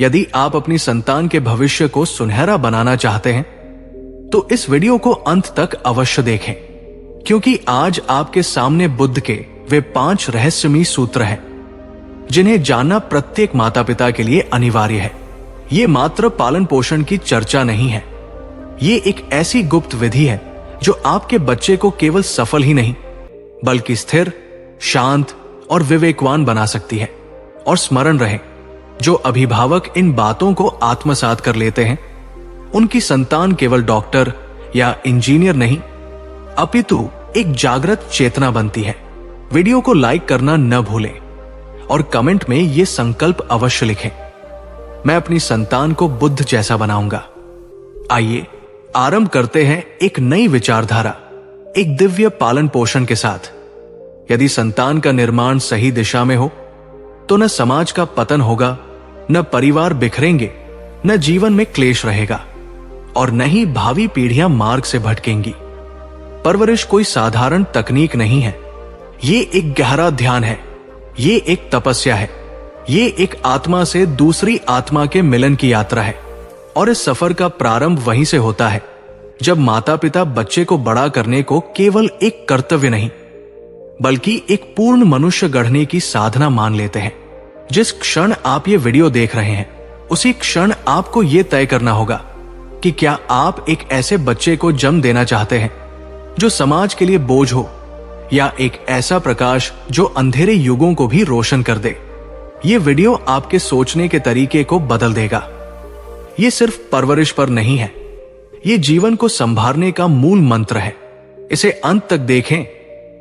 यदि आप अपनी संतान के भविष्य को सुनहरा बनाना चाहते हैं तो इस वीडियो को अंत तक अवश्य देखें, क्योंकि आज आपके सामने बुद्ध के वे 5 रहस्यमयी सूत्र हैं जिन्हें जानना प्रत्येक माता पिता के लिए अनिवार्य है। ये मात्र पालन पोषण की चर्चा नहीं है, ये एक ऐसी गुप्त विधि है जो आपके बच्चे को केवल सफल ही नहीं बल्कि स्थिर, शांत और विवेकवान बना सकती है। और स्मरण रहे, जो अभिभावक इन बातों को आत्मसात कर लेते हैं उनकी संतान केवल डॉक्टर या इंजीनियर नहीं अपितु एक जागृत चेतना बनती है। वीडियो को लाइक करना न भूलें और कमेंट में ये संकल्प अवश्य लिखें, मैं अपनी संतान को बुद्ध जैसा बनाऊंगा। आइए आरंभ करते हैं एक नई विचारधारा, एक दिव्य पालन पोषण के साथ। यदि संतान का निर्माण सही दिशा में हो तो न समाज का पतन होगा, न परिवार बिखरेंगे, न जीवन में क्लेश रहेगा और न ही भावी पीढ़ियां मार्ग से भटकेंगी। परवरिश कोई साधारण तकनीक नहीं है, ये एक गहरा ध्यान है, ये एक तपस्या है, ये एक आत्मा से दूसरी आत्मा के मिलन की यात्रा है। और इस सफर का प्रारंभ वहीं से होता है जब माता पिता बच्चे को बड़ा करने को केवल एक कर्तव्य नहीं बल्कि एक पूर्ण मनुष्य गढ़ने की साधना मान लेते हैं। जिस क्षण आप ये वीडियो देख रहे हैं उसी क्षण आपको ये तय करना होगा कि क्या आप एक ऐसे बच्चे को जन्म देना चाहते हैं जो समाज के लिए बोझ हो, या एक ऐसा प्रकाश जो अंधेरे युगों को भी रोशन कर दे। ये वीडियो आपके सोचने के तरीके को बदल देगा। ये सिर्फ परवरिश पर नहीं है, ये जीवन को संभालने का मूल मंत्र है। इसे अंत तक देखें,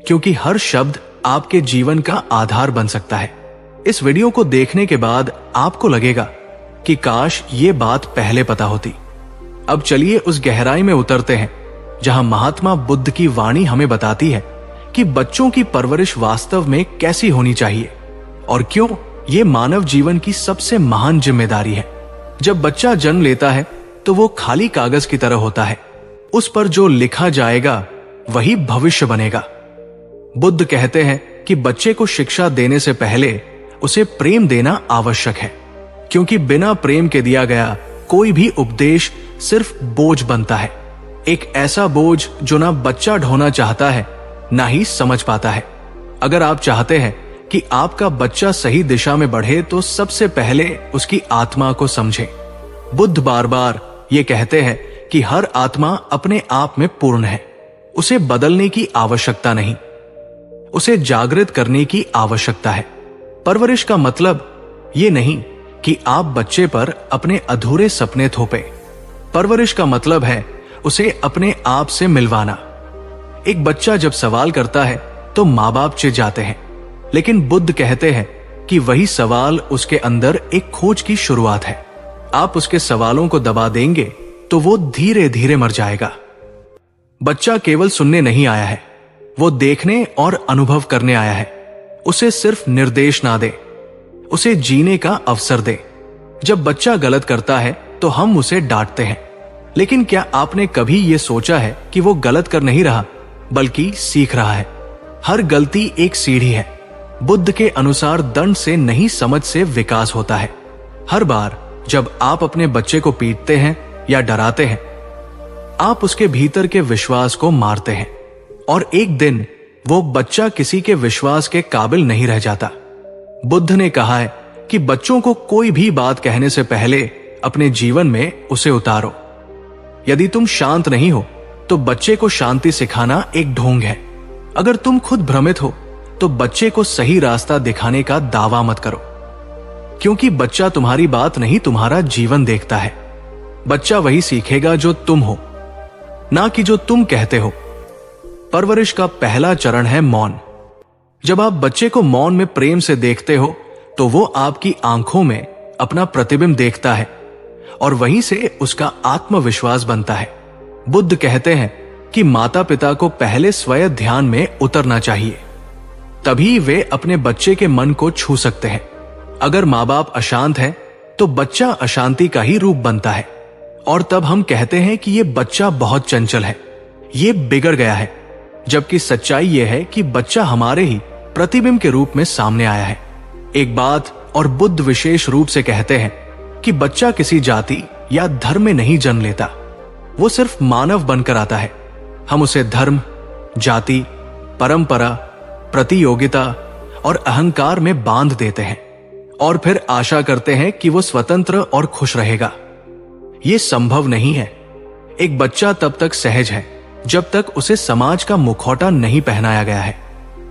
क्योंकि हर शब्द आपके जीवन का आधार बन सकता है। इस वीडियो को देखने के बाद आपको लगेगा कि काश ये बात पहले पता होती। अब चलिए उस गहराई में उतरते हैं जहां महात्मा बुद्ध की वाणी हमें बताती है कि बच्चों की परवरिश वास्तव में कैसी होनी चाहिए और क्यों ये मानव जीवन की सबसे महान जिम्मेदारी है। जब बच्चा जन्म लेता है तो वो खाली कागज की तरह होता है, उस पर जो लिखा जाएगा वही भविष्य बनेगा। बुद्ध कहते हैं कि बच्चे को शिक्षा देने से पहले उसे प्रेम देना आवश्यक है, क्योंकि बिना प्रेम के दिया गया कोई भी उपदेश सिर्फ बोझ बनता है, एक ऐसा बोझ जो ना बच्चा ढोना चाहता है ना ही समझ पाता है। अगर आप चाहते हैं कि आपका बच्चा सही दिशा में बढ़े तो सबसे पहले उसकी आत्मा को समझें। बुद्ध बार बार ये कहते हैं कि हर आत्मा अपने आप में पूर्ण है, उसे बदलने की आवश्यकता नहीं, उसे जागृत करने की आवश्यकता है। परवरिश का मतलब ये नहीं कि आप बच्चे पर अपने अधूरे सपने थोपे। परवरिश का मतलब है उसे अपने आप से मिलवाना। एक बच्चा जब सवाल करता है तो माँ बाप चिढ़ जाते हैं, लेकिन बुद्ध कहते हैं कि वही सवाल उसके अंदर एक खोज की शुरुआत है। आप उसके सवालों को दबा देंगे तो वो धीरे धीरे मर जाएगा। बच्चा केवल सुनने नहीं आया है, वो देखने और अनुभव करने आया है। उसे सिर्फ निर्देश ना दे, उसे जीने का अवसर दे। जब बच्चा गलत करता है तो हम उसे डांटते हैं, लेकिन क्या आपने कभी ये सोचा है कि वो गलत कर नहीं रहा बल्कि सीख रहा है? हर गलती एक सीढ़ी है। बुद्ध के अनुसार दंड से नहीं, समझ से विकास होता है। हर बार जब आप अपने बच्चे को पीटते हैं या डराते हैं, आप उसके भीतर के विश्वास को मारते हैं और एक दिन वो बच्चा किसी के विश्वास के काबिल नहीं रह जाता। बुद्ध ने कहा है कि बच्चों को कोई भी बात कहने से पहले अपने जीवन में उसे उतारो। यदि तुम शांत नहीं हो तो बच्चे को शांति सिखाना एक ढोंग है। अगर तुम खुद भ्रमित हो तो बच्चे को सही रास्ता दिखाने का दावा मत करो, क्योंकि बच्चा तुम्हारी बात नहीं, तुम्हारा जीवन देखता है। बच्चा वही सीखेगा जो तुम हो, ना कि जो तुम कहते हो। परवरिश का पहला चरण है मौन। जब आप बच्चे को मौन में प्रेम से देखते हो तो वो आपकी आंखों में अपना प्रतिबिंब देखता है और वहीं से उसका आत्मविश्वास बनता है। बुद्ध कहते हैं कि माता पिता को पहले स्वयं ध्यान में उतरना चाहिए, तभी वे अपने बच्चे के मन को छू सकते हैं। अगर माँ बाप अशांत हैं तो बच्चा अशांति का ही रूप बनता है और तब हम कहते हैं कि ये बच्चा बहुत चंचल है, ये बिगड़ गया है, जबकि सच्चाई यह है कि बच्चा हमारे ही प्रतिबिंब के रूप में सामने आया है। एक बात और बुद्ध विशेष रूप से कहते हैं कि बच्चा किसी जाति या धर्म में नहीं जन्म लेता, वो सिर्फ मानव बनकर आता है। हम उसे धर्म, जाति, परंपरा, प्रतियोगिता और अहंकार में बांध देते हैं और फिर आशा करते हैं कि वो स्वतंत्र और खुश रहेगा। ये संभव नहीं है। एक बच्चा तब तक सहज है जब तक उसे समाज का मुखौटा नहीं पहनाया गया है।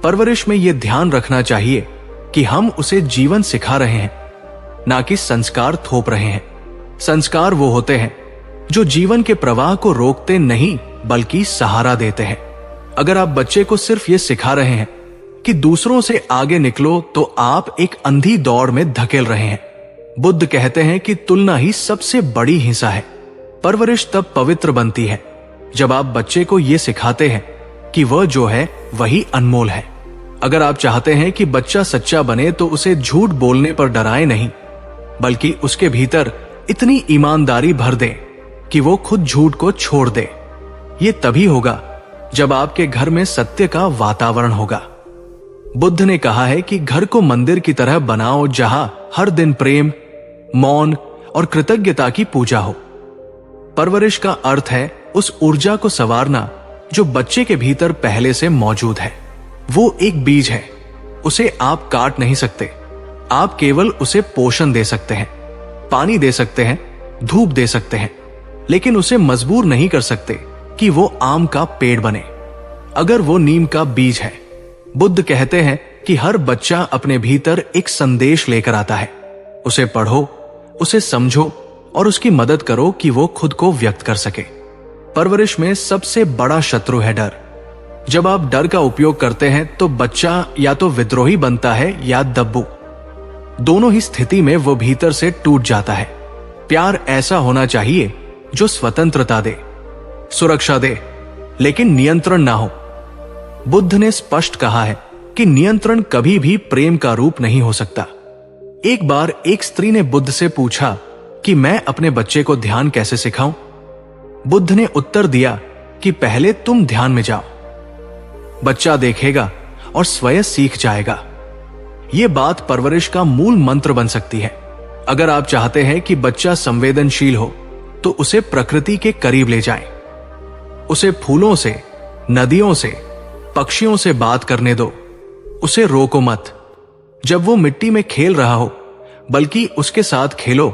परवरिश में यह ध्यान रखना चाहिए कि हम उसे जीवन सिखा रहे हैं, ना कि संस्कार थोप रहे हैं। संस्कार वो होते हैं जो जीवन के प्रवाह को रोकते नहीं बल्कि सहारा देते हैं। अगर आप बच्चे को सिर्फ ये सिखा रहे हैं कि दूसरों से आगे निकलो, तो आप एक अंधी दौड़ में धकेल रहे हैं। बुद्ध कहते हैं कि तुलना ही सबसे बड़ी हिंसा है। परवरिश तब पवित्र बनती है जब आप बच्चे को यह सिखाते हैं कि वह जो है वही अनमोल है। अगर आप चाहते हैं कि बच्चा सच्चा बने तो उसे झूठ बोलने पर डराए नहीं, बल्कि उसके भीतर इतनी ईमानदारी भर दें कि वो खुद झूठ को छोड़ दे। ये तभी होगा जब आपके घर में सत्य का वातावरण होगा। बुद्ध ने कहा है कि घर को मंदिर की तरह बनाओ जहां हर दिन प्रेम, मौन और कृतज्ञता की पूजा हो। परवरिश का अर्थ है उस ऊर्जा को संवारना जो बच्चे के भीतर पहले से मौजूद है। वो एक बीज है, उसे आप काट नहीं सकते। आप केवल उसे पोषण दे सकते हैं, पानी दे सकते हैं, धूप दे सकते हैं, लेकिन उसे मजबूर नहीं कर सकते कि वो आम का पेड़ बने अगर वो नीम का बीज है। बुद्ध कहते हैं कि हर बच्चा अपने भीतर एक संदेश लेकर आता है। उसे पढ़ो, उसे समझो और उसकी मदद करो कि वो खुद को व्यक्त कर सके। परवरिश में सबसे बड़ा शत्रु है डर। जब आप डर का उपयोग करते हैं तो बच्चा या तो विद्रोही बनता है या दब्बू। दोनों ही स्थिति में वो भीतर से टूट जाता है। प्यार ऐसा होना चाहिए जो स्वतंत्रता दे, सुरक्षा दे, लेकिन नियंत्रण ना हो। बुद्ध ने स्पष्ट कहा है कि नियंत्रण कभी भी प्रेम का रूप नहीं हो सकता। एक बार एक स्त्री ने बुद्ध से पूछा कि मैं अपने बच्चे को ध्यान कैसे सिखाऊं? बुद्ध ने उत्तर दिया कि पहले तुम ध्यान में जाओ। बच्चा देखेगा और स्वयं सीख जाएगा। यह बात परवरिश का मूल मंत्र बन सकती है। अगर आप चाहते हैं कि बच्चा संवेदनशील हो तो उसे प्रकृति के करीब ले जाएं। उसे फूलों से, नदियों से, पक्षियों से बात करने दो। उसे रोको मत जब वो मिट्टी में खेल रहा हो, बल्कि उसके साथ खेलो,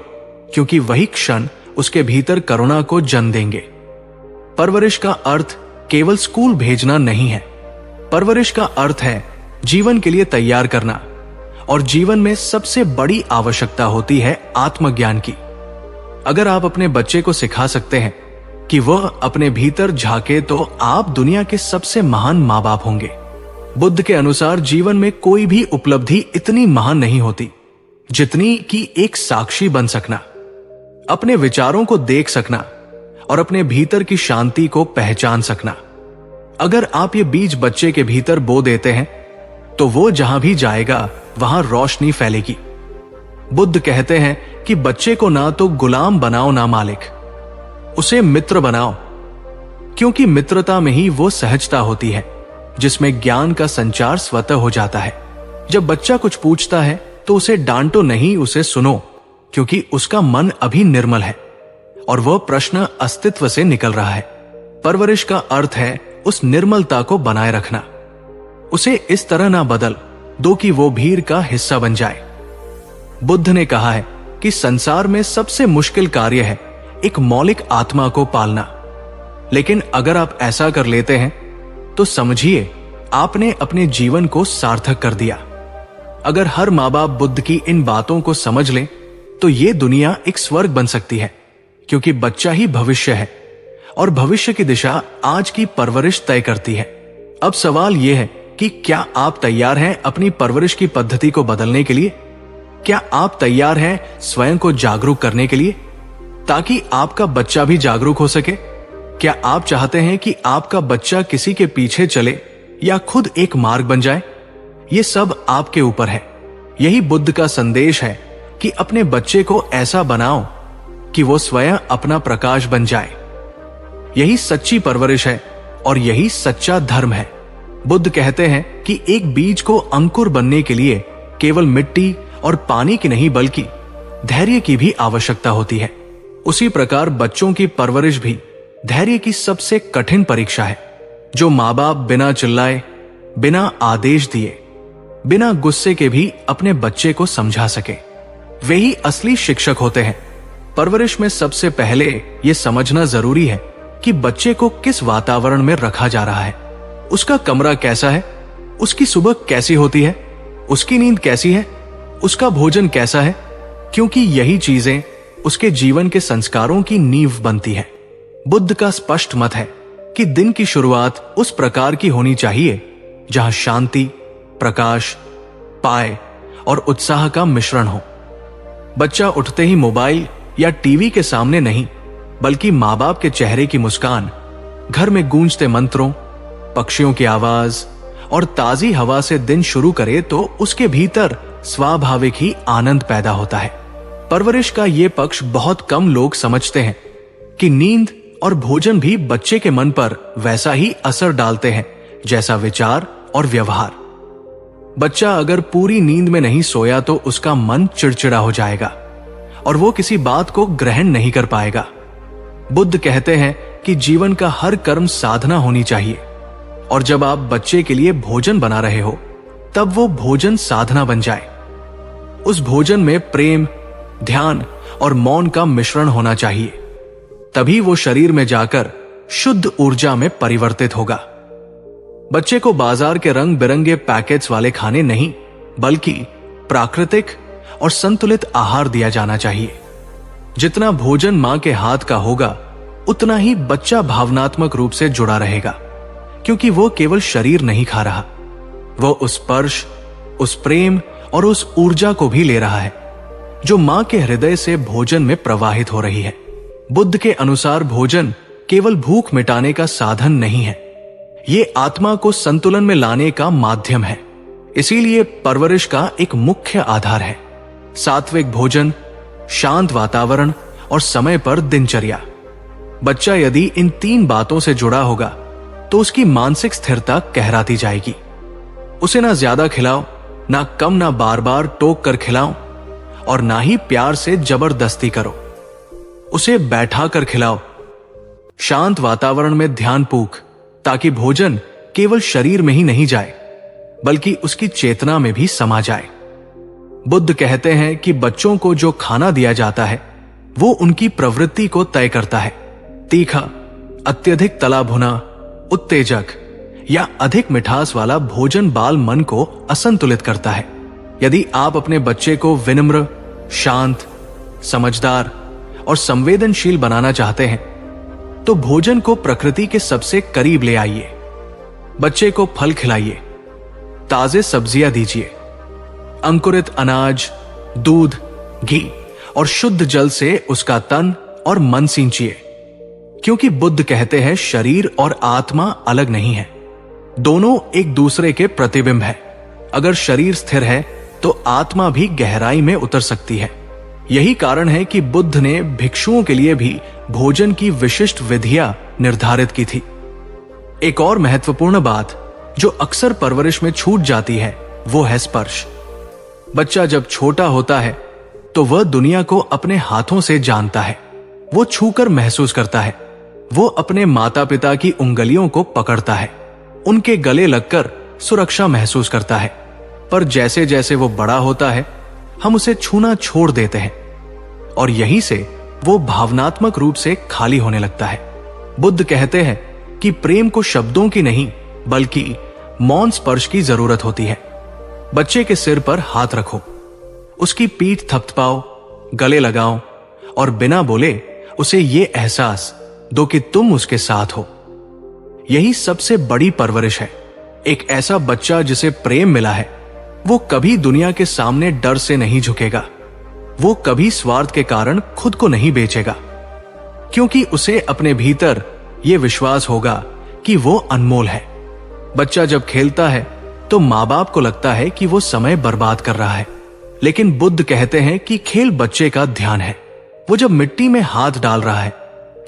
क्योंकि वही क्षण उसके भीतर करुणा को जन्म देंगे। परवरिश का अर्थ केवल स्कूल भेजना नहीं है। परवरिश का अर्थ है जीवन के लिए तैयार करना, और जीवन में सबसे बड़ी आवश्यकता होती है आत्मज्ञान की। अगर आप अपने बच्चे को सिखा सकते हैं कि वह अपने भीतर झांके तो आप दुनिया के सबसे महान मां बाप होंगे। बुद्ध के अनुसार जीवन में कोई भी उपलब्धि इतनी महान नहीं होती जितनी कि एक साक्षी बन सकना, अपने विचारों को देख सकना और अपने भीतर की शांति को पहचान सकना। अगर आप ये बीज बच्चे के भीतर बो देते हैं तो वो जहां भी जाएगा वहां रोशनी फैलेगी। बुद्ध कहते हैं कि बच्चे को ना तो गुलाम बनाओ ना मालिक, उसे मित्र बनाओ, क्योंकि मित्रता में ही वो सहजता होती है जिसमें ज्ञान का संचार स्वतः हो जाता है। जब बच्चा कुछ पूछता है तो उसे डांटो नहीं, उसे सुनो, क्योंकि उसका मन अभी निर्मल है और वह प्रश्न अस्तित्व से निकल रहा है। परवरिश का अर्थ है उस निर्मलता को बनाए रखना। उसे इस तरह ना बदल दो कि वो भीड़ का हिस्सा बन जाए। बुद्ध ने कहा है कि संसार में सबसे मुश्किल कार्य है एक मौलिक आत्मा को पालना, लेकिन अगर आप ऐसा कर लेते हैं तो समझिए आपने अपने जीवन को सार्थक कर दिया। अगर हर माँ बाप बुद्ध की इन बातों को समझ लें तो ये दुनिया एक स्वर्ग बन सकती है, क्योंकि बच्चा ही भविष्य है और भविष्य की दिशा आज की परवरिश तय करती है। अब सवाल यह है कि क्या आप तैयार हैं अपनी परवरिश की पद्धति को बदलने के लिए? क्या आप तैयार हैं स्वयं को जागरूक करने के लिए ताकि आपका बच्चा भी जागरूक हो सके? क्या आप चाहते हैं कि आपका बच्चा किसी के पीछे चले या खुद एक मार्ग बन जाए? ये सब आपके ऊपर है। यही बुद्ध का संदेश है कि अपने बच्चे को ऐसा बनाओ कि वो स्वयं अपना प्रकाश बन जाए। यही सच्ची परवरिश है और यही सच्चा धर्म है। बुद्ध कहते हैं कि एक बीज को अंकुर बनने के लिए केवल मिट्टी और पानी की नहीं बल्कि धैर्य की भी आवश्यकता होती है। उसी प्रकार बच्चों की परवरिश भी धैर्य की सबसे कठिन परीक्षा है। जो माँ बाप बिना चिल्लाए, बिना आदेश दिए, बिना गुस्से के भी अपने बच्चे को समझा सके, वे ही असली शिक्षक होते हैं। परवरिश में सबसे पहले यह समझना जरूरी है कि बच्चे को किस वातावरण में रखा जा रहा है। उसका कमरा कैसा है, उसकी सुबह कैसी होती है, उसकी नींद कैसी है, उसका भोजन कैसा है, क्योंकि यही चीजें उसके जीवन के संस्कारों की नींव बनती है। बुद्ध का स्पष्ट मत है कि दिन की शुरुआत उस प्रकार की होनी चाहिए जहां शांति, प्रकाश, पाए और उत्साह का मिश्रण हो। बच्चा उठते ही मोबाइल या टीवी के सामने नहीं, बल्कि माँ बाप के चेहरे की मुस्कान, घर में गूंजते मंत्रों, पक्षियों की आवाज और ताजी हवा से दिन शुरू करे तो उसके भीतर स्वाभाविक ही आनंद पैदा होता है। परवरिश का ये पक्ष बहुत कम लोग समझते हैं कि नींद और भोजन भी बच्चे के मन पर वैसा ही असर डालते हैं जैसा विचार और व्यवहार। बच्चा अगर पूरी नींद में नहीं सोया तो उसका मन चिड़चिड़ा हो जाएगा और वो किसी बात को ग्रहण नहीं कर पाएगा। बुद्ध कहते हैं कि जीवन का हर कर्म साधना होनी चाहिए, और जब आप बच्चे के लिए भोजन बना रहे हो तब वो भोजन साधना बन जाए। उस भोजन में प्रेम, ध्यान और मौन का मिश्रण होना चाहिए, तभी वो शरीर में जाकर शुद्ध ऊर्जा में परिवर्तित होगा। बच्चे को बाजार के रंग बिरंगे पैकेट्स वाले खाने नहीं, बल्कि प्राकृतिक और संतुलित आहार दिया जाना चाहिए। जितना भोजन मां के हाथ का होगा उतना ही बच्चा भावनात्मक रूप से जुड़ा रहेगा, क्योंकि वो केवल शरीर नहीं खा रहा, वो उस स्पर्श, उस प्रेम और उस ऊर्जा को भी ले रहा है जो मां के हृदय से भोजन में प्रवाहित हो रही है। बुद्ध के अनुसार भोजन केवल भूख मिटाने का साधन नहीं है, ये आत्मा को संतुलन में लाने का माध्यम है। इसीलिए परवरिश का एक मुख्य आधार है सात्विक भोजन, शांत वातावरण और समय पर दिनचर्या। बच्चा यदि इन 3 बातों से जुड़ा होगा तो उसकी मानसिक स्थिरता कहराती जाएगी। उसे ना ज्यादा खिलाओ, ना कम, ना बार बार टोक कर खिलाओ और ना ही प्यार से जबरदस्ती करो। उसे बैठा कर खिलाओ, शांत वातावरण में ध्यान पूक, ताकि भोजन केवल शरीर में ही नहीं जाए बल्कि उसकी चेतना में भी समा जाए। बुद्ध कहते हैं कि बच्चों को जो खाना दिया जाता है वो उनकी प्रवृत्ति को तय करता है। तीखा, अत्यधिक तला भुना, उत्तेजक या अधिक मिठास वाला भोजन बाल मन को असंतुलित करता है। यदि आप अपने बच्चे को विनम्र, शांत, समझदार और संवेदनशील बनाना चाहते हैं तो भोजन को प्रकृति के सबसे करीब ले आइए। बच्चे को फल खिलाइए, ताजे सब्जियां दीजिए, अंकुरित अनाज, दूध, घी और शुद्ध जल से उसका तन और मन सींचिए, क्योंकि बुद्ध कहते हैं शरीर और आत्मा अलग नहीं है, दोनों एक दूसरे के प्रतिबिंब है। अगर शरीर स्थिर है तो आत्मा भी गहराई में उतर सकती है। यही कारण है कि बुद्ध ने भिक्षुओं के लिए भी भोजन की विशिष्ट विधियां निर्धारित की थी। एक और महत्वपूर्ण बात जो अक्सर परवरिश में छूट जाती है वो है स्पर्श। बच्चा जब छोटा होता है तो वह दुनिया को अपने हाथों से जानता है, वो छूकर महसूस करता है, वो अपने माता पिता की उंगलियों को पकड़ता है, उनके गले लगकर सुरक्षा महसूस करता है। पर जैसे जैसे वो बड़ा होता है हम उसे छूना छोड़ देते हैं और यहीं से वो भावनात्मक रूप से खाली होने लगता है। बुद्ध कहते हैं कि प्रेम को शब्दों की नहीं बल्कि मौन स्पर्श की जरूरत होती है। बच्चे के सिर पर हाथ रखो, उसकी पीठ थपथपाओ, गले लगाओ और बिना बोले उसे ये एहसास दो कि तुम उसके साथ हो। यही सबसे बड़ी परवरिश है। एक ऐसा बच्चा जिसे प्रेम मिला है वो कभी दुनिया के सामने डर से नहीं झुकेगा, वो कभी स्वार्थ के कारण खुद को नहीं बेचेगा, क्योंकि उसे अपने भीतर ये विश्वास होगा कि वो अनमोल है। बच्चा जब खेलता है तो माँ बाप को लगता है कि वो समय बर्बाद कर रहा है, लेकिन बुद्ध कहते हैं कि खेल बच्चे का ध्यान है। वो जब मिट्टी में हाथ डाल रहा है,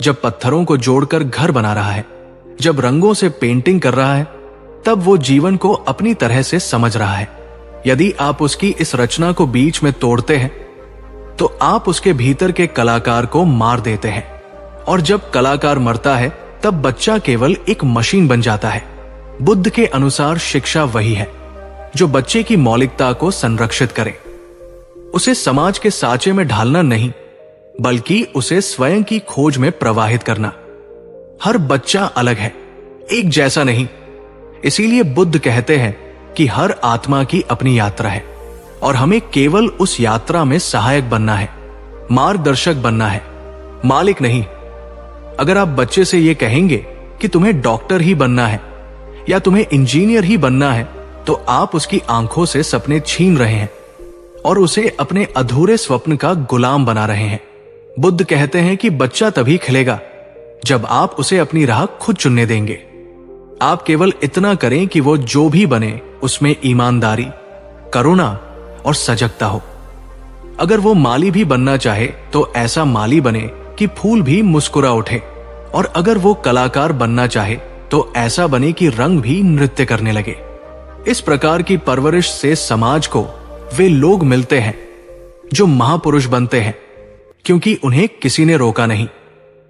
जब पत्थरों को जोड़कर घर बना रहा है, जब रंगों से पेंटिंग कर रहा है, तब वो जीवन को अपनी तरह से समझ रहा है। यदि आप उसकी इस रचना को बीच में तोड़ते हैं तो आप उसके भीतर के कलाकार को मार देते हैं, और जब कलाकार मरता है तब बच्चा केवल एक मशीन बन जाता है। बुद्ध के अनुसार शिक्षा वही है जो बच्चे की मौलिकता को संरक्षित करे। उसे समाज के साँचे में ढालना नहीं, बल्कि उसे स्वयं की खोज में प्रवाहित करना। हर बच्चा अलग है, एक जैसा नहीं। इसीलिए बुद्ध कहते हैं कि हर आत्मा की अपनी यात्रा है और हमें केवल उस यात्रा में सहायक बनना है, मार्गदर्शक बनना है, मालिक नहीं। अगर आप बच्चे से यह कहेंगे कि तुम्हें डॉक्टर ही बनना है या तुम्हें इंजीनियर ही बनना है, तो आप उसकी आंखों से सपने छीन रहे हैं और उसे अपने अधूरे स्वप्न का गुलाम बना रहे हैं। बुद्ध कहते हैं कि बच्चा तभी खिलेगा जब आप उसे अपनी राह खुद चुनने देंगे। आप केवल इतना करें कि वो जो भी बने उसमें ईमानदारी, करुणा और सजगता हो। अगर वो माली भी बनना चाहे तो ऐसा माली बने कि फूल भी मुस्कुरा उठे, और अगर वो कलाकार बनना चाहे तो ऐसा बने कि रंग भी नृत्य करने लगे। इस प्रकार की परवरिश से समाज को वे लोग मिलते हैं जो महापुरुष बनते हैं, क्योंकि उन्हें किसी ने रोका नहीं,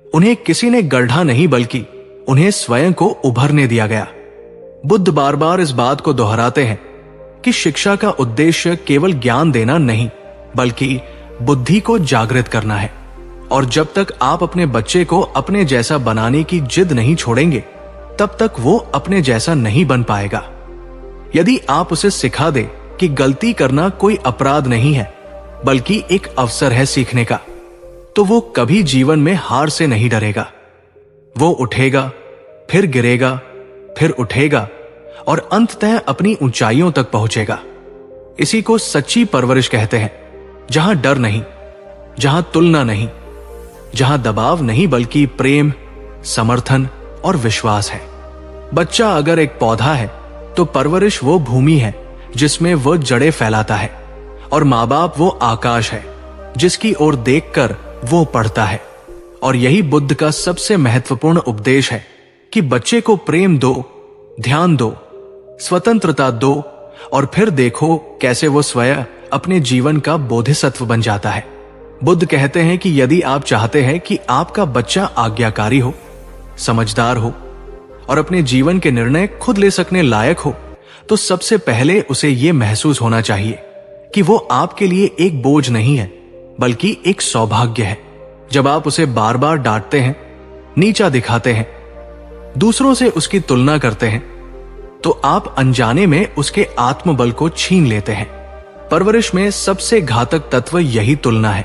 उन्हें किसी ने गढ़ा नहीं, बल्कि उन्हें स्वयं को उभरने दिया गया। बुद्ध बार बार इस बात को दोहराते हैं कि शिक्षा का उद्देश्य केवल ज्ञान देना नहीं, बल्कि बुद्धि को जागृत करना है। और जब तक आप अपने बच्चे को अपने जैसा बनाने की जिद नहीं छोड़ेंगे, तब तक वो अपने जैसा नहीं बन पाएगा। यदि आप उसे सिखा दे कि गलती करना कोई अपराध नहीं है, बल्कि एक अवसर है सीखने का, तो वो कभी जीवन में हार से नहीं डरेगा। वो उठेगा, फिर गिरेगा, फिर उठेगा और अंततः अपनी ऊंचाइयों तक पहुंचेगा। इसी को सच्ची परवरिश कहते हैं, जहां डर नहीं, जहां तुलना नहीं, जहां दबाव नहीं, बल्कि प्रेम, समर्थन और विश्वास है। बच्चा अगर एक पौधा है तो परवरिश वो भूमि है जिसमें वो जड़ें फैलाता है, और माँ बाप वो आकाश है जिसकी ओर देखकर वो पढ़ता है। और यही बुद्ध का सबसे महत्वपूर्ण उपदेश है कि बच्चे को प्रेम दो, ध्यान दो, स्वतंत्रता दो, और फिर देखो कैसे वो स्वयं अपने जीवन का बोधिसत्व बन जाता है। बुद्ध कहते हैं कि यदि आप चाहते हैं कि आपका बच्चा आज्ञाकारी हो, समझदार हो और अपने जीवन के निर्णय खुद ले सकने लायक हो, तो सबसे पहले उसे यह महसूस होना चाहिए कि वो आपके लिए एक बोझ नहीं है, बल्कि एक सौभाग्य है। जब आप उसे बार बार डांटते हैं, नीचा दिखाते हैं, दूसरों से उसकी तुलना करते हैं, तो आप अनजाने में उसके आत्मबल को छीन लेते हैं। परवरिश में सबसे घातक तत्व यही तुलना है।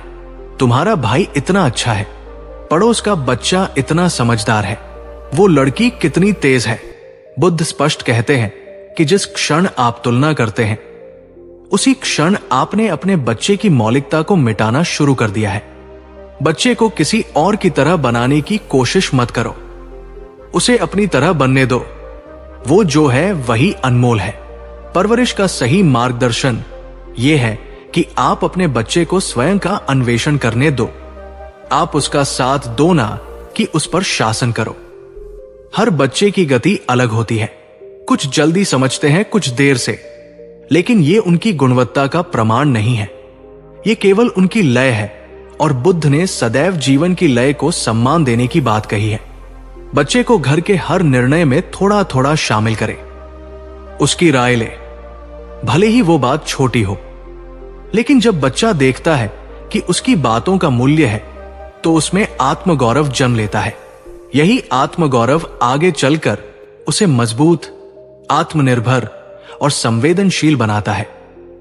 तुम्हारा भाई इतना अच्छा है, पड़ोस का बच्चा इतना समझदार है, वो लड़की कितनी तेज है। बुद्ध स्पष्ट कहते हैं कि जिस क्षण आप तुलना करते हैं, उसी क्षण आपने अपने बच्चे की मौलिकता को मिटाना शुरू कर दिया है। बच्चे को किसी और की तरह बनाने की कोशिश मत करो, उसे अपनी तरह बनने दो। वो जो है वही अनमोल है। परवरिश का सही मार्गदर्शन यह है कि आप अपने बच्चे को स्वयं का अन्वेषण करने दो। आप उसका साथ दो, ना कि उस पर शासन करो। हर बच्चे की गति अलग होती है, कुछ जल्दी समझते हैं, कुछ देर से, लेकिन ये उनकी गुणवत्ता का प्रमाण नहीं है, ये केवल उनकी लय है। और बुद्ध ने सदैव जीवन की लय को सम्मान देने की बात कही है। बच्चे को घर के हर निर्णय में थोड़ा थोड़ा शामिल करें, उसकी राय ले, भले ही वो बात छोटी हो। लेकिन जब बच्चा देखता है कि उसकी बातों का मूल्य है, तो उसमें आत्मगौरव जन्म लेता है। यही आत्मगौरव आगे चलकर उसे मजबूत, आत्मनिर्भर और संवेदनशील बनाता है।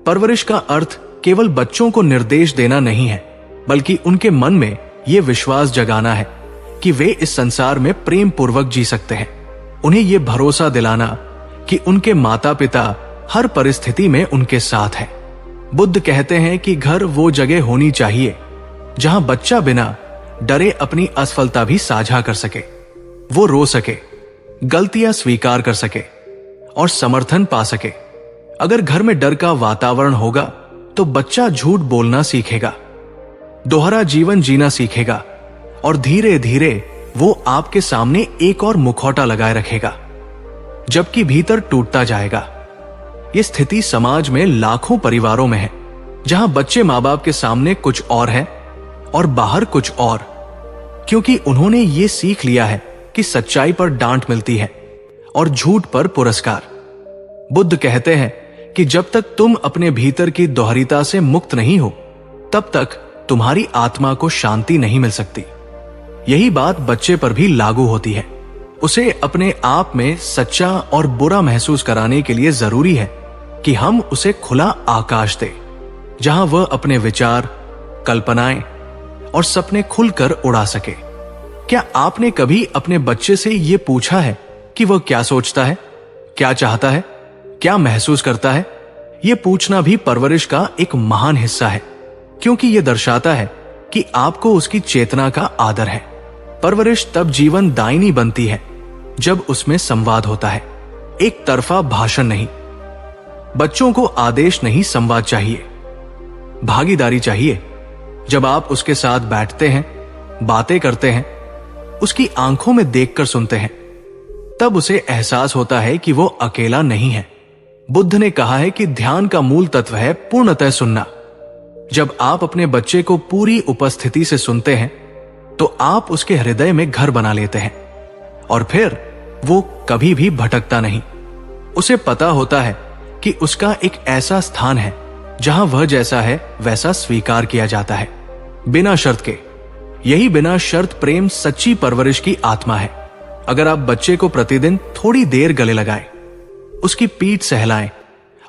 परवरिश का अर्थ केवल बच्चों को निर्देश देना नहीं है, बल्कि उनके मन में यह विश्वास जगाना है कि वे इस संसार में प्रेम पूर्वक जी सकते हैं। उन्हें यह भरोसा दिलाना कि उनके माता पिता हर परिस्थिति में उनके साथ है। बुद्ध कहते हैं कि घर वो जगह होनी चाहिए जहां बच्चा बिना डरे अपनी असफलता भी साझा कर सके, वो रो सके, गलतियां स्वीकार कर सके और समर्थन पा सके। अगर घर में डर का वातावरण होगा तो बच्चा झूठ बोलना सीखेगा, दोहरा जीवन जीना सीखेगा और धीरे धीरे वो आपके सामने एक और मुखौटा लगाए रखेगा, जबकि भीतर टूटता जाएगा। ये स्थिति समाज में लाखों परिवारों में है। जहां बच्चे माँ बाप के सामने कुछ और है और बाहर कुछ और, क्योंकि उन्होंने ये सीख लिया है कि सच्चाई पर डांट मिलती है और झूठ पर पुरस्कार। बुद्ध कहते हैं कि जब तक तुम अपने भीतर की दोहरीता से मुक्त नहीं हो, तब तक तुम्हारी आत्मा को शांति नहीं मिल सकती। यही बात बच्चे पर भी लागू होती है। उसे अपने आप में सच्चा और बुरा महसूस कराने के लिए जरूरी है कि हम उसे खुला आकाश दें, जहां वह अपने विचार, कल्पनाएं और सपने खुलकर उड़ा सके। क्या आपने कभी अपने बच्चे से यह पूछा है कि वह क्या सोचता है, क्या चाहता है, क्या महसूस करता है? यह पूछना भी परवरिश का एक महान हिस्सा है, क्योंकि यह दर्शाता है कि आपको उसकी चेतना का आदर है। परवरिश तब जीवन दायिनी बनती है जब उसमें संवाद होता है, एक तरफा भाषण नहीं। बच्चों को आदेश नहीं, संवाद चाहिए, भागीदारी चाहिए। जब आप उसके साथ बैठते हैं, बातें करते हैं, उसकी आंखों में देखकर सुनते हैं, तब उसे एहसास होता है कि वो अकेला नहीं है। बुद्ध ने कहा है कि ध्यान का मूल तत्व है पूर्णतः सुनना। जब आप अपने बच्चे को पूरी उपस्थिति से सुनते हैं, तो आप उसके हृदय में घर बना लेते हैं और फिर वो कभी भी भटकता नहीं। उसे पता होता है कि उसका एक ऐसा स्थान है जहां वह जैसा है वैसा स्वीकार किया जाता है, बिना शर्त के। यही बिना शर्त प्रेम सच्ची परवरिश की आत्मा है। अगर आप बच्चे को प्रतिदिन थोड़ी देर गले लगाएं, उसकी पीठ सहलाएं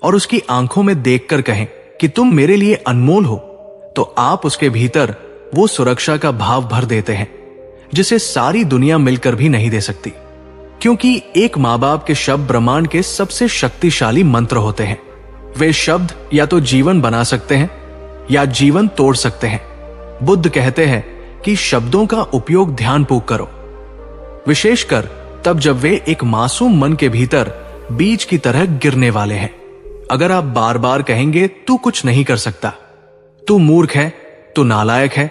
और उसकी आंखों में देखकर कहें कि तुम मेरे लिए अनमोल हो, तो आप उसके भीतर वो सुरक्षा का भाव भर देते हैं जिसे सारी दुनिया मिलकर भी नहीं दे सकती। क्योंकि एक माँ बाप के शब्द ब्रह्मांड के सबसे शक्तिशाली मंत्र होते हैं। वे शब्द या तो जीवन बना सकते हैं या जीवन तोड़ सकते हैं। बुद्ध कहते हैं कि शब्दों का उपयोग ध्यानपूर्वक करो, विशेषकर तब जब वे एक मासूम मन के भीतर बीज की तरह गिरने वाले हैं। अगर आप बार बार कहेंगे तू कुछ नहीं कर सकता, तू मूर्ख है, तू नालायक है,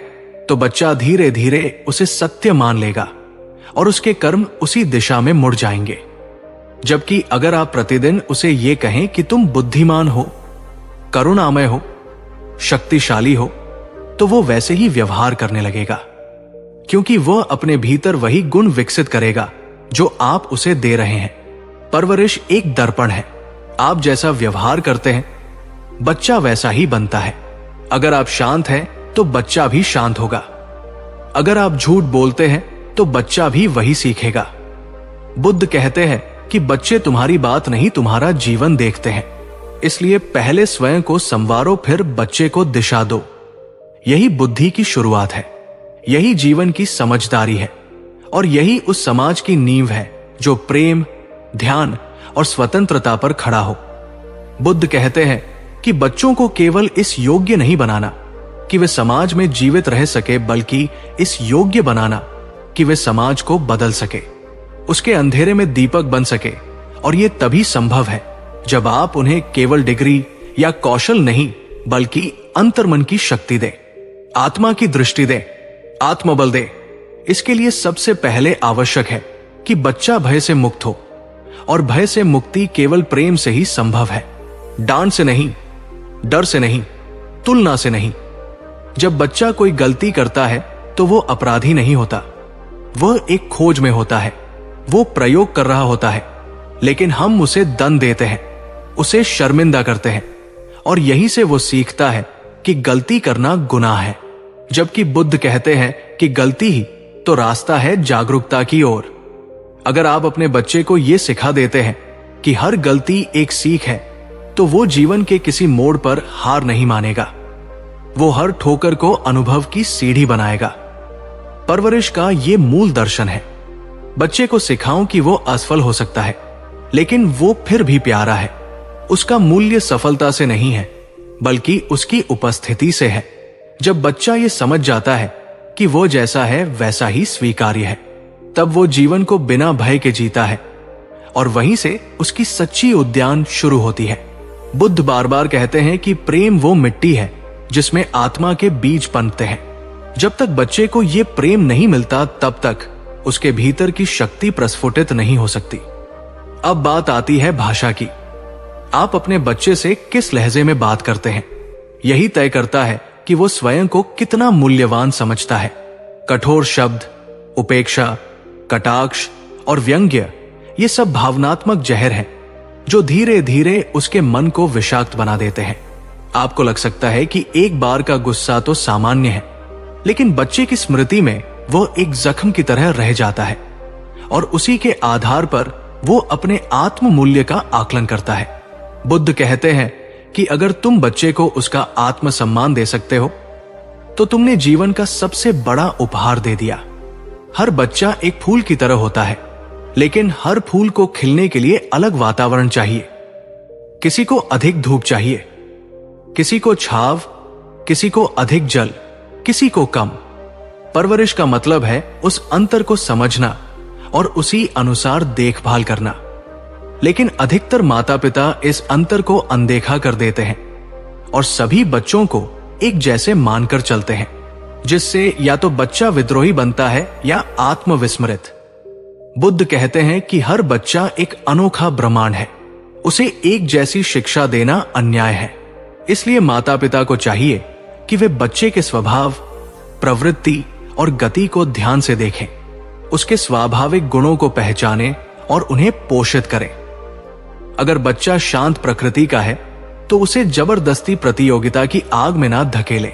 तो बच्चा धीरे धीरे उसे सत्य मान लेगा और उसके कर्म उसी दिशा में मुड़ जाएंगे। जबकि अगर आप प्रतिदिन उसे ये कहें कि तुम बुद्धिमान हो, करुणामय हो, शक्तिशाली हो, तो वो वैसे ही व्यवहार करने लगेगा, क्योंकि वह अपने भीतर वही गुण विकसित करेगा जो आप उसे दे रहे हैं। परवरिश एक दर्पण है। आप जैसा व्यवहार करते हैं, बच्चा वैसा ही बनता है। अगर आप शांत हैं तो बच्चा भी शांत होगा। अगर आप झूठ बोलते हैं तो बच्चा भी वही सीखेगा। बुद्ध कहते हैं कि बच्चे तुम्हारी बात नहीं, तुम्हारा जीवन देखते हैं। इसलिए पहले स्वयं को संवारो, फिर बच्चे को दिशा दो। यही बुद्धि की शुरुआत है, यही जीवन की समझदारी है और यही उस समाज की नींव है जो प्रेम, ध्यान और स्वतंत्रता पर खड़ा हो। बुद्ध कहते हैं कि बच्चों को केवल इस योग्य नहीं बनाना कि वे समाज में जीवित रह सके, बल्कि इस योग्य बनाना कि वे समाज को बदल सके, उसके अंधेरे में दीपक बन सके। और यह तभी संभव है जब आप उन्हें केवल डिग्री या कौशल नहीं, बल्कि अंतर्मन की शक्ति दे, आत्मा की दृष्टि दे, आत्मबल दे। इसके लिए सबसे पहले आवश्यक है कि बच्चा भय से मुक्त हो, और भय से मुक्ति केवल प्रेम से ही संभव है, डांट से नहीं, डर से नहीं, तुलना से नहीं। जब बच्चा कोई गलती करता है तो वो अपराधी नहीं होता, वह एक खोज में होता है, वो प्रयोग कर रहा होता है, लेकिन हम उसे दंड देते हैं, उसे शर्मिंदा करते हैं, और यहीं से वो सीखता है कि गलती करना गुनाह है। जबकि बुद्ध कहते हैं कि गलती ही तो रास्ता है जागरूकता की ओर। अगर आप अपने बच्चे को यह सिखा देते हैं कि हर गलती एक सीख है, तो वो जीवन के किसी मोड़ पर हार नहीं मानेगा, वो हर ठोकर को अनुभव की सीढ़ी बनाएगा। परवरिश का ये मूल दर्शन है। बच्चे को सिखाऊं कि वो असफल हो सकता है, लेकिन वो फिर भी प्यारा है। उसका मूल्य सफलता से नहीं है, बल्कि उसकी उपस्थिति से है। जब बच्चा ये समझ जाता है कि वो जैसा है वैसा ही स्वीकार्य है, तब वो जीवन को बिना भय के जीता है, और वहीं से उसकी सच्ची उद्यान शुरू होती है। बुद्ध बार बार कहते हैं कि प्रेम वो मिट्टी है जिसमें आत्मा के बीज पनपते हैं। जब तक बच्चे को ये प्रेम नहीं मिलता, तब तक उसके भीतर की शक्ति प्रस्फुटित नहीं हो सकती। अब बात आती है भाषा की। आप अपने बच्चे से किस लहजे में बात करते हैं? यही तय करता है कि वो स्वयं को कितना मूल्यवान समझता है। कठोर शब्द, उपेक्षा, कटाक्ष और व्यंग्य, ये सब भावनात्मक जहर हैं जो धीरे धीरे उसके मन को विषाक्त बना देते हैं। आपको लग सकता है कि एक बार का गुस्सा तो सामान्य है, लेकिन बच्चे की स्मृति में वो एक जख्म की तरह रह जाता है और उसी के आधार पर वो अपने आत्म मूल्य का आकलन करता है। बुद्ध कहते हैं कि अगर तुम बच्चे को उसका आत्म सम्मान दे सकते हो तो तुमने जीवन का सबसे बड़ा उपहार दे दिया। हर बच्चा एक फूल की तरह होता है, लेकिन हर फूल को खिलने के लिए अलग वातावरण चाहिए। किसी को अधिक धूप चाहिए, किसी को छाव, किसी को अधिक जल, किसी को कम। परवरिश का मतलब है उस अंतर को समझना और उसी अनुसार देखभाल करना। लेकिन अधिकतर माता पिता इस अंतर को अनदेखा कर देते हैं और सभी बच्चों को एक जैसे मानकर चलते हैं, जिससे या तो बच्चा विद्रोही बनता है या आत्मविस्मृत। बुद्ध कहते हैं कि हर बच्चा एक अनोखा ब्रह्मांड है, उसे एक जैसी शिक्षा देना अन्याय है। इसलिए माता पिता को चाहिए कि वे बच्चे के स्वभाव, प्रवृत्ति और गति को ध्यान से देखें, उसके स्वाभाविक गुणों को पहचानें और उन्हें पोषित करें। अगर बच्चा शांत प्रकृति का है तो उसे जबरदस्ती प्रतियोगिता की आग में ना धकेलें,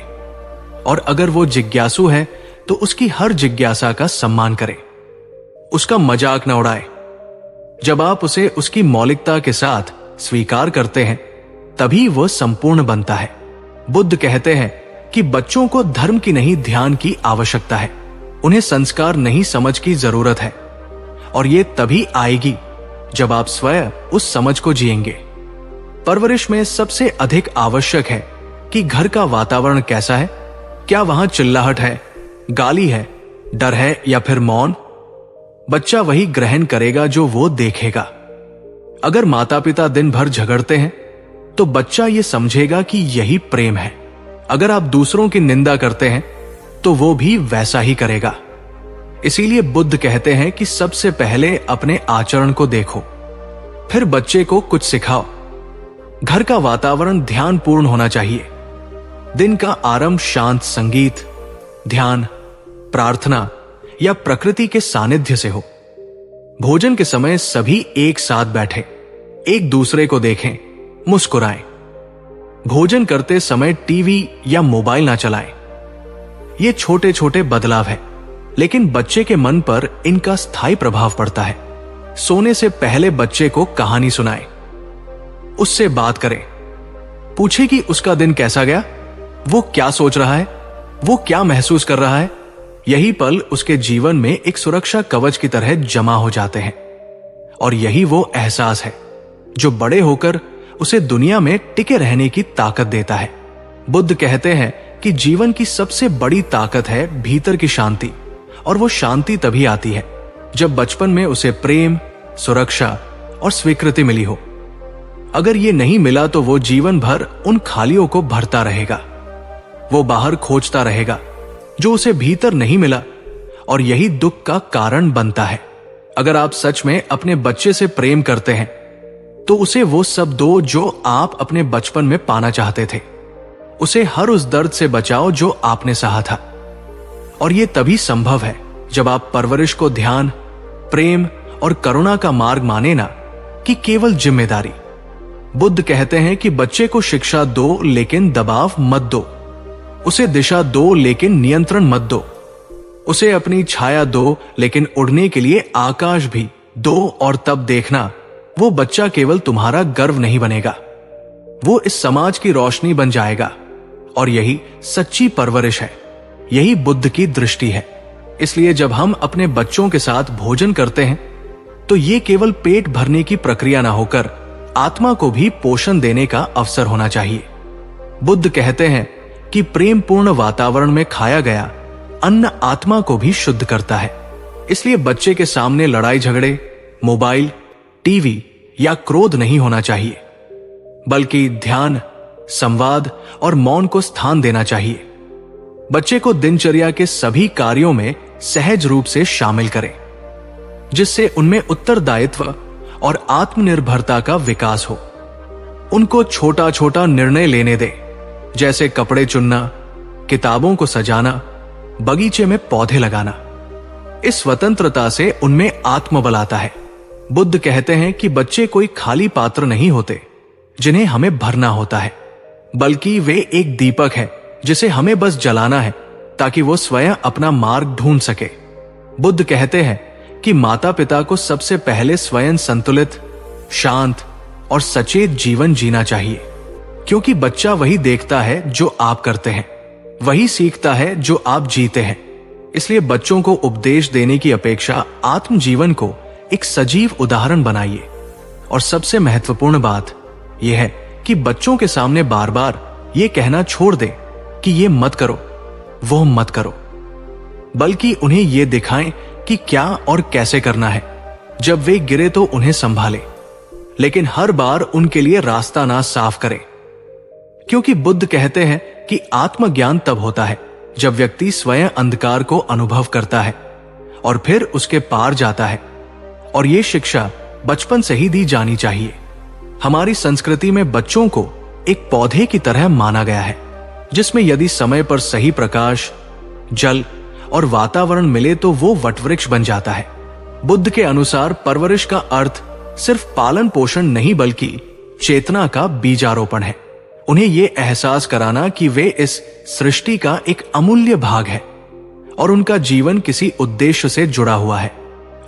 और अगर वो जिज्ञासु है तो उसकी हर जिज्ञासा का सम्मान करें, उसका मजाक न उड़ाएं। जब आप उसे उसकी मौलिकता के साथ स्वीकार करते हैं तभी वह संपूर्ण बनता है। बुद्ध कहते हैं कि बच्चों को धर्म की नहीं, ध्यान की आवश्यकता है। उन्हें संस्कार नहीं, समझ की जरूरत है, और ये तभी आएगी जब आप स्वयं उस समझ को जिएंगे। परवरिश में सबसे अधिक आवश्यक है कि घर का वातावरण कैसा है। क्या वहां चिल्लाहट है, गाली है, डर है या फिर मौन? बच्चा वही ग्रहण करेगा जो वो देखेगा। अगर माता पिता दिन भर झगड़ते हैं तो बच्चा ये समझेगा कि यही प्रेम है। अगर आप दूसरों की निंदा करते हैं तो वो भी वैसा ही करेगा। इसीलिए बुद्ध कहते हैं कि सबसे पहले अपने आचरण को देखो, फिर बच्चे को कुछ सिखाओ। घर का वातावरण ध्यानपूर्ण होना चाहिए। दिन का आरंभ शांत संगीत, ध्यान, प्रार्थना या प्रकृति के सानिध्य से हो। भोजन के समय सभी एक साथ बैठे, एक दूसरे को देखें, मुस्कुराएं। भोजन करते समय टीवी या मोबाइल ना चलाएं। ये छोटे छोटे बदलाव है, लेकिन बच्चे के मन पर इनका स्थायी प्रभाव पड़ता है। सोने से पहले बच्चे को कहानी सुनाएं, उससे बात करें, पूछे कि उसका दिन कैसा गया, वो क्या सोच रहा है, वो क्या महसूस कर रहा है। यही पल उसके जीवन में एक सुरक्षा कवच की तरह जमा हो जाते हैं, और यही वो एहसास है जो बड़े होकर उसे दुनिया में टिके रहने की ताकत देता है। बुद्ध कहते हैं कि जीवन की सबसे बड़ी ताकत है भीतर की शांति, और वो शांति तभी आती है जब बचपन में उसे प्रेम, सुरक्षा और स्वीकृति मिली हो। अगर ये नहीं मिला तो वो जीवन भर उन खालियों को भरता रहेगा। वो बाहर खोजता रहेगा जो उसे भीतर नहीं मिला, और यही दुख का कारण बनता है। अगर आप सच में अपने बच्चे से प्रेम करते हैं तो उसे वो सब दो जो आप अपने बचपन में पाना चाहते थे। उसे हर उस दर्द से बचाओ जो आपने सहा था, और यह तभी संभव है जब आप परवरिश को ध्यान, प्रेम और करुणा का मार्ग माने, ना कि केवल जिम्मेदारी। बुद्ध कहते हैं कि बच्चे को शिक्षा दो लेकिन दबाव मत दो, उसे दिशा दो लेकिन नियंत्रण मत दो, उसे अपनी छाया दो लेकिन उड़ने के लिए आकाश भी दो। और तब देखना, वो बच्चा केवल तुम्हारा गर्व नहीं बनेगा, वो इस समाज की रोशनी बन जाएगा। और यही सच्ची परवरिश है, यही बुद्ध की दृष्टि है। इसलिए जब हम अपने बच्चों के साथ भोजन करते हैं तो ये केवल पेट भरने की प्रक्रिया ना होकर आत्मा को भी पोषण देने का अवसर होना चाहिए। बुद्ध कहते हैं कि प्रेमपूर्ण वातावरण में खाया गया अन्न आत्मा को भी शुद्ध करता है। इसलिए बच्चे के सामने लड़ाई झगड़े, मोबाइल, टीवी या क्रोध नहीं होना चाहिए, बल्कि ध्यान, संवाद और मौन को स्थान देना चाहिए। बच्चे को दिनचर्या के सभी कार्यों में सहज रूप से शामिल करें, जिससे उनमें उत्तरदायित्व और आत्मनिर्भरता का विकास हो। उनको छोटा छोटा निर्णय लेने दें जैसे कपड़े चुनना, किताबों को सजाना, बगीचे में पौधे लगाना। इस स्वतंत्रता से उनमें आत्मबल आता है। बुद्ध कहते हैं कि बच्चे कोई खाली पात्र नहीं होते जिन्हें हमें भरना होता है, बल्कि वे एक दीपक है जिसे हमें बस जलाना है ताकि वो स्वयं अपना मार्ग ढूंढ सके। बुद्ध कहते हैं कि माता पिता को सबसे पहले स्वयं संतुलित, शांत और सचेत जीवन जीना चाहिए, क्योंकि बच्चा वही देखता है जो आप करते हैं, वही सीखता है जो आप जीते हैं। इसलिए बच्चों को उपदेश देने की अपेक्षा आत्म जीवन को एक सजीव उदाहरण बनाइए। और सबसे महत्वपूर्ण बात यह है कि बच्चों के सामने बार बार ये कहना छोड़ दें कि ये मत करो, वो मत करो, बल्कि उन्हें ये दिखाएं कि क्या और कैसे करना है। जब वे गिरे तो उन्हें संभालें, लेकिन हर बार उनके लिए रास्ता ना साफ करें, क्योंकि बुद्ध कहते हैं कि आत्मज्ञान तब होता है जब व्यक्ति स्वयं अंधकार को अनुभव करता है और फिर उसके पार जाता है। और ये शिक्षा बचपन से ही दी जानी चाहिए। हमारी संस्कृति में बच्चों को एक पौधे की तरह माना गया है, जिसमें यदि समय पर सही प्रकाश, जल और वातावरण मिले तो वो वटवृक्ष बन जाता है। बुद्ध के अनुसार परवरिश का अर्थ सिर्फ पालन पोषण नहीं बल्कि चेतना का बीजारोपण है। उन्हें ये एहसास कराना कि वे इस सृष्टि का एक अमूल्य भाग है और उनका जीवन किसी उद्देश्य से जुड़ा हुआ है।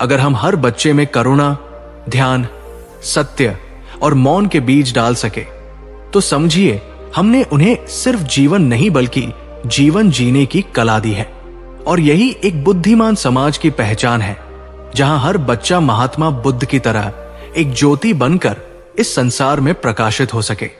अगर हम हर बच्चे में करुणा, ध्यान, सत्य और मौन के बीज डाल सके तो समझिए हमने उन्हें सिर्फ जीवन नहीं बल्कि जीवन जीने की कला दी है। और यही एक बुद्धिमान समाज की पहचान है, जहां हर बच्चा महात्मा बुद्ध की तरह एक ज्योति बनकर इस संसार में प्रकाशित हो सके।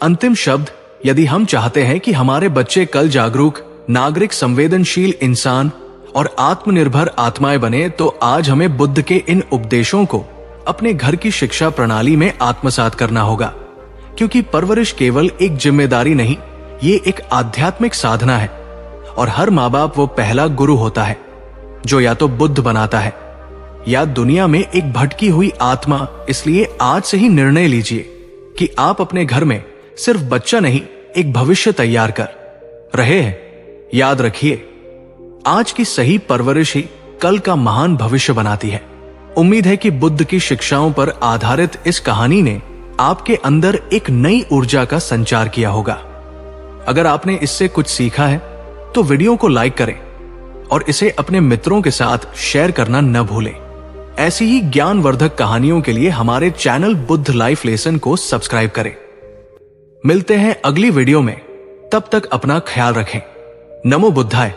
अंतिम शब्द, यदि हम चाहते हैं कि हमारे बच्चे कल जागरूक नागरिक, संवेदनशील इंसान और आत्मनिर्भर आत्माएं बने, तो आज हमें बुद्ध के इन उपदेशों को अपने घर की शिक्षा प्रणाली में आत्मसात करना होगा, क्योंकि परवरिश केवल एक जिम्मेदारी नहीं, ये एक आध्यात्मिक साधना है। और हर माँ बाप वो पहला गुरु होता है जो या तो बुद्ध बनाता है या दुनिया में एक भटकी हुई आत्मा। इसलिए आज से ही निर्णय लीजिए कि आप अपने घर में सिर्फ बच्चा नहीं, एक भविष्य तैयार कर रहे हैं। याद रखिए, आज की सही परवरिश ही कल का महान भविष्य बनाती है। उम्मीद है कि बुद्ध की शिक्षाओं पर आधारित इस कहानी ने आपके अंदर एक नई ऊर्जा का संचार किया होगा। अगर आपने इससे कुछ सीखा है तो वीडियो को लाइक करें और इसे अपने मित्रों के साथ शेयर करना न भूलें। ऐसी ही ज्ञानवर्धक कहानियों के लिए हमारे चैनल बुद्ध लाइफ लेसन को सब्सक्राइब करें। मिलते हैं अगली वीडियो में, तब तक अपना ख्याल रखें। नमो बुद्धाय।